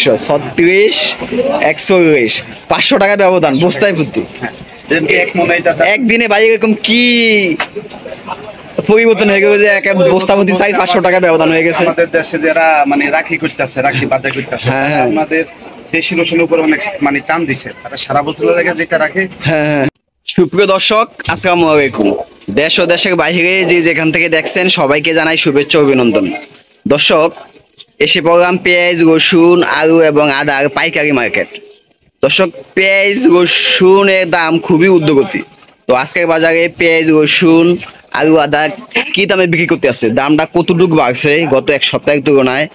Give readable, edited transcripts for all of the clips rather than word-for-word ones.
36, 500 টাকা ব্যবধান বস্তায় প্রতি। একদিনে ভাই এরকম কি পরিবর্তন হয়ে গেছে যে এক বস্তা প্রতি 400-500 টাকা ব্যবধান হয়ে গেছে? আমাদের দেশে যারা মানে রাখি করতেছে, রাখি বাজার করতেছে, আমাদের দেশি রসুনের উপর অনেক মানে টান দিছে, তারা সারা বছর লাগে যেটা রাখে। হ্যাঁ, সুপ্রিয় দর্শক, আসসালামু আলাইকুম। দেশ ও দেশের বাইরে যে যেখান থেকে দেখছেন সবাইকে জানাই শুভেচ্ছা অভিনন্দন। দর্শক, এসে পড়লাম পেঁয়াজ, রসুন, আলু এবং আদার পাইকারি মার্কেট। দর্শক, পেঁয়াজ রসুনের দাম খুবই ঊর্ধ্বগতি। তো আজকের বাজারে পেঁয়াজ, রসুন, আলু, আদা কি দামে বিক্রি করতে আছে, দামটা কতটুকু বাড়ছে গত এক সপ্তাহের তুলনায়,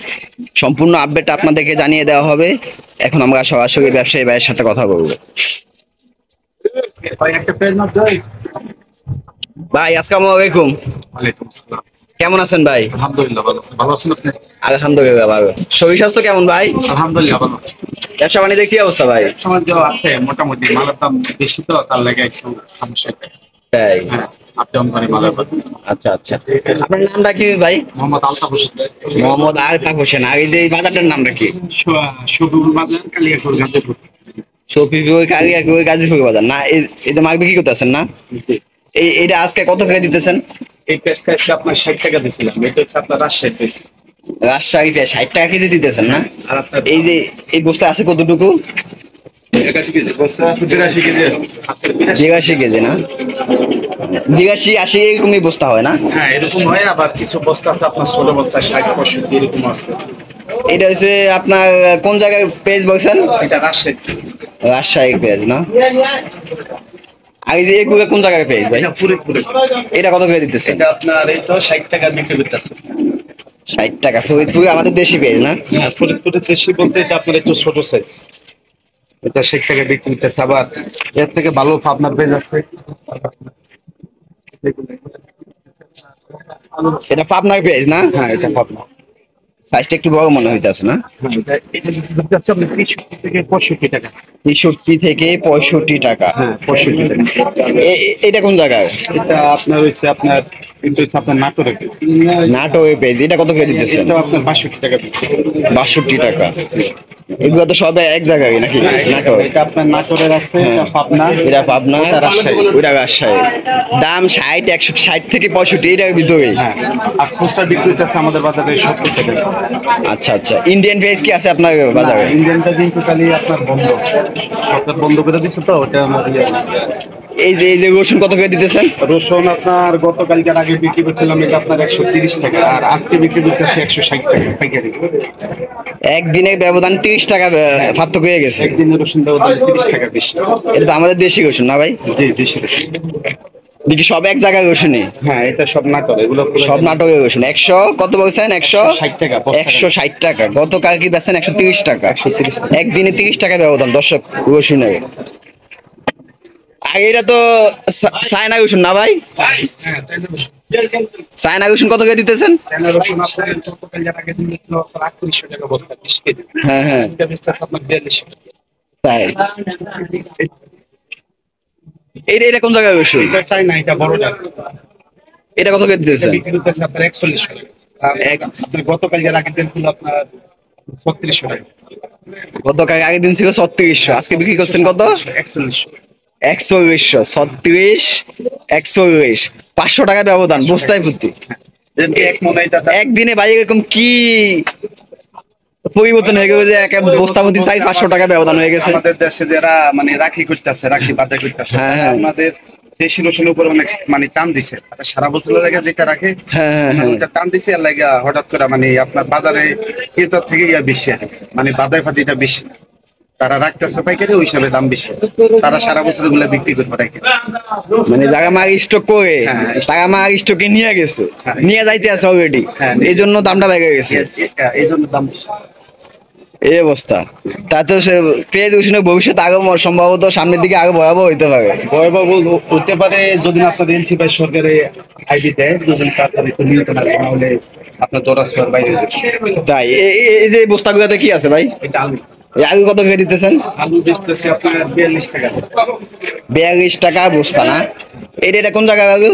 সম্পূর্ণ আপডেট আপনাদেরকে জানিয়ে দেওয়া হবে। এখন আমরা সরাসরি ব্যবসায়ী ভাইয়ের সাথে কথা বলবো। ভাই আসসালামু আলাইকুম। ওয়ালাইকুম আসসালাম। কেমন আছেন ভাই? আলহামদুলিল্লাহ ভালো। ভালো আছেন আপনি? আলহামদুলিল্লাহ ভালো। শরীর স্বাস্থ্য কেমন ভাই? আলহামদুলিল্লাহ ভালো। ব্যবসা বাণিজ্যের কি অবস্থা ভাই? সমাজে আছে মোটামুটি, মালের দাম বেশি তো তার লাগে একটু সমস্যা। তাই? আপনি অনলাইনে মালের দাম। আচ্ছা আচ্ছা। আপনার নামটা কি ভাই? মোহাম্মদ আলতাফ হোসেন। মোহাম্মদ আলতাফ হোসেন। আর এই যে এই বাজারটার নামটা কি? শফিউল বাজার, কালিয়াকৈর, গাজীপুর। শফিউল কালিয়াকৈর, গাজীপুর বাজার না? এই যে মাল বিক্রি করতেছেন না, এইটা আজকে কত করে দিতেছেন? এই পেঁয়াজটা আজকে আপনার 60 টাকা দিয়েছিলাম, এটা হচ্ছে আপনার রাজশাহী পেঁয়াজ। রাজশাহী পেঁয়াজ 60 টাকা কেজি দিতেছেন না? এই যে এই বস্তা আছে কতটুকু? 81 কেজি বস্তা আছে, 82 কেজি। 82 কেজি না? 82-80 এরকমই বস্তা হয় না? হ্যাঁ এরকম হয়, আবার কিছু বস্তা আছে আপনার 16 বস্তা 60-65 এরকম আছে। এটা হচ্ছে আপনার কোন জায়গায় পেঁয়াজ বলছেন? এটা রাজশাহী। রাজশাহী পেঁয়াজ না? আর এই যে এগুলো কোন জায়গায় পেঁয়াজ ভাই? এটা পুরে। এটা কত করে দিতেছেন? এটা আপনার এই তো 60 টাকা বিক্রি করতেছে। 60 টাকা। ফরিদপুর আমাদের দেশি পেঁয়াজ না? হ্যাঁ ফরিদপুরের দেশি বলতে এটা আপনার একটু ছোট সাইজ, এটা 60 টাকা বিক্রি করতেছে। আবার এর থেকে ভালো পাবনার পেঁয়াজ আছে। এটা পাবনার পেঁয়াজ না? হ্যাঁ এটা পাবনা। সাইজটা একটু বড় মনে হইতেছে না? হ্যাঁ এটা বিক্রি করতেছে আপনার 63 থেকে 65 টাকা। 63 থেকে 65 টাকা। হ্যাঁ 65 টাকা। এটা কোন জায়গায়? এটা আপনার হচ্ছে আপনার কিন্তু হচ্ছে আপনার নাটোরের পেঁয়াজ। নাটোরের পেঁয়াজ। এটা কত করে দিতেছেন? এটা আপনার 62 টাকা বিক্রি। 62 টাকা। এগুলো তো সব এক জায়গায় নাকি? নাটোর। এটা আপনার নাটোরের আছে, এটা পাবনা। এটা পাবনা, ওটা রাজশাহী। ওটা রাজশাহী। দাম 60, 160 থেকে 65 এটার ভিতরে। হ্যাঁ আর খুচরা বিক্রি হচ্ছে আমাদের বাজারে 70 টাকা। আচ্ছা আচ্ছা। ইন্ডিয়ান পেঁয়াজ কি আছে আপনার বাজারে? ইন্ডিয়ানটা কিন্তু খালি আপনার বন্ধ, সরকার বন্ধ করে দিচ্ছে তো ওটা আমার এই যে রসুন কত করে দিতেছেন? রসুন আপনার গতকালকের আগে বিক্রি করছিলাম এটা আপনার 130 টাকা, আর আজকে বিক্রি করতেছে 160 টাকা পাইকারি। একদিনের ব্যবধান 30 টাকা পার্থক্য হয়ে গেছে। একদিনের রসুন ব্যবধান 30 টাকা বেশি। এটা তো আমাদের দেশি রসুন না ভাই? জি দেশি রসুন। দেখি সব এক জায়গায় রসুনই? হ্যাঁ এটা সব নাটক, এগুলো সব নাটকের রসুন। 100 কত বলছেন? 160 টাকা। 160 টাকা। গতকাল কি বেচছেন 130 টাকা? 130 টাকা। একদিনে 30 টাকা ব্যবধান দর্শক রসুনের। আর এটা তো চায়না রসুন না ভাই? চায়না রসুন কত করে দিতেছেন? চায়না রসুন আপনার গতকালকের আগে দিয়েছিল 3800 টাকা বস্তা 20 কেজি। হ্যাঁ হ্যাঁ আজকে বেচতেছে আপনার 4200 টাকা। তাই? এটা কোন জায়গায় রসুন? এটা চায়না, এটা বড়টা। এটা কত করে দিতেছেন? বিক্রি করতেছে আপনার 4100 টাকা। আপনার গতকালকের আগের দিন ছিল আপনার 3600 টাকা। গতকাল আগের দিন ছিল 3600, আজকে বিক্রি করছেন কত? 4100। 4100। 36, 41, 500 টাকা ব্যবধান বস্তায় প্রতি। এক মনে এটা একদিনে ভাই এরকম কি পরিবর্তন হয়ে গেছে যে এক বস্তা প্রতি 400-500 টাকা ব্যবধান হয়ে গেছে? আমাদের দেশে যারা মানে রাখি করতেছে, রাখি বাজার করতেছে, আমাদের দেশি রসুনের উপর অনেক মানে টান দিছে, তারা সারা বছর লাগে যেটা রাখে ওটা টান দিছে, এর লাগে হঠাৎ করে মানে আপনার বাজারে ক্রেতার থেকে বেশি, মানে বাজার ফাতিটা বেশি, তারা রাখতেছে পাইকারি, ওই হিসাবে দাম বেশি, তারা সারা বছর গুলো বিক্রি করতে পারে। মানে যারা মাল স্টক করে তারা মাল স্টকে নিয়ে গেছে, নিয়ে যাইতে আছে অলরেডি, এই জন্য দামটা বেড়ে গেছে, এই জন্য দাম বেশি। এই অবস্থা। তাতে পেঁয়াজ রসুনের ভবিষ্যৎ আরো সম্ভবত সামনের দিকে আরো ভয়াবহ হইতে পারে। ভয়াবহ হতে পারে যদি আপনার এনসি বাই সরকারে আইডি দেয়, যদি তাড়াতাড়ি একটু নিয়ন্ত্রণ আসে, নাহলে আপনার দরাজ বাইরে। তাই এই যে বস্তাগুলোতে কি আছে ভাই? এটা আলু। আলু কত করে দিতেছেন? আলু বেচতেছে আপনার 42 টাকা। 42 টাকা বস্তা না? এটা কোন জায়গা কাকু?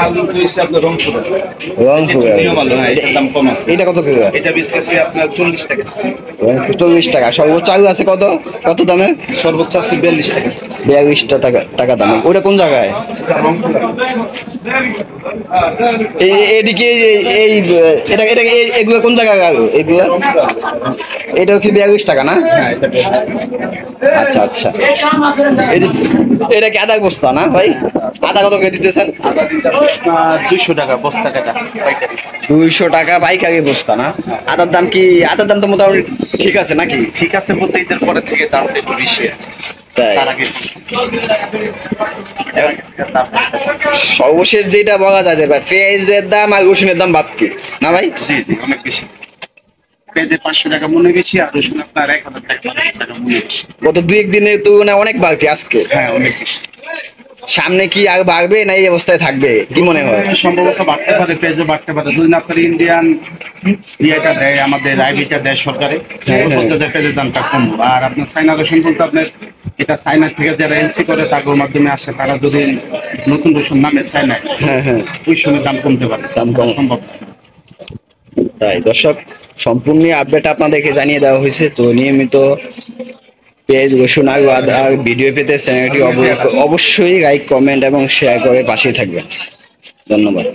আলু হইছে আপনার রংপুরে। রংপুরে। নিয়ম আলু, হ্যাঁ, এটার দাম কম আছে। এটা কত করে? এটা বেচতেছি আপনার 40 টাকা। 40 টাকা। সর্বোচ্চ আলু আছে কত কত দামে? সর্বোচ্চ আছে 42 টাকা। 42 টাকা দামে। ওটা কোন জায়গায়? এটা রংপুরে। এদিকে এই এটা এটা এগুলো কোন জায়গায় আলু এগুলো? এটাও কি 42 টাকা না? হ্যাঁ, এটা 42। আচ্ছা আচ্ছা। এই যে এটা কি আদা বস্তা না ভাই? আদা কত করে দিতেছেন? আদা দিতেছি আপনার 200 টাকা বস্তা কাটা পাইকারি। 200 টাকা পাইকারি বস্তা না? আদার দাম তো মোটামুটি ঠিক আছে নাকি? ঠিক আছে বলতে ঈদের পরে থেকে দামটা একটু বেশি। তাই তার আগে সর্বশেষ যেটা বলা যায় যে ভাই পেঁয়াজের দাম আর রসুনের দাম বাদ কি না ভাই? জি জি অনেক বেশি। পেঁয়াজে 500 টাকা মনে বেশি, আর রসুন আপনার 1000 টাকা 1200 টাকা মনে বেশি। গত 2-1 দিনের তুলনায় অনেক বাড়তি আজকে। হ্যাঁ, অনেক বেশি। সামনে কি আর বাড়বে না এই অবস্থায় থাকবে কি মনে হয়? সম্ভবত বাড়তে পারে, পেঁয়াজও বাড়তে পারে। দুদিন আপনার ইন্ডিয়ান ইয়েটা দেয়, আমাদের আইবিটা দেয় সরকারে, হ্যাঁ, হ্যাঁ। 50,000 পেঁয়াজের দামটা কমবো। আর আপনার চাইনা রসুন বলতে আপনার এটা চাইনা থেকে যারা এলসি করে তাদের মাধ্যমে আসে, তারা যদি নতুন রসুন নামে চাইনায়, হ্যাঁ হ্যাঁ। ওই সময় দাম কমতে পারে। দাম কম। সম্ভব না। তাই দর্শক সম্পূর্ণ আপডেট আপনাদেরকে জানিয়ে দেওয়া হয়েছে। তো নিয়মিত পেজ রসুন আর আদা ভিডিও পেতে চ্যানেলটি অবশ্যই লাইক কমেন্ট এবং শেয়ার করে পাশেই থাকবেন। ধন্যবাদ।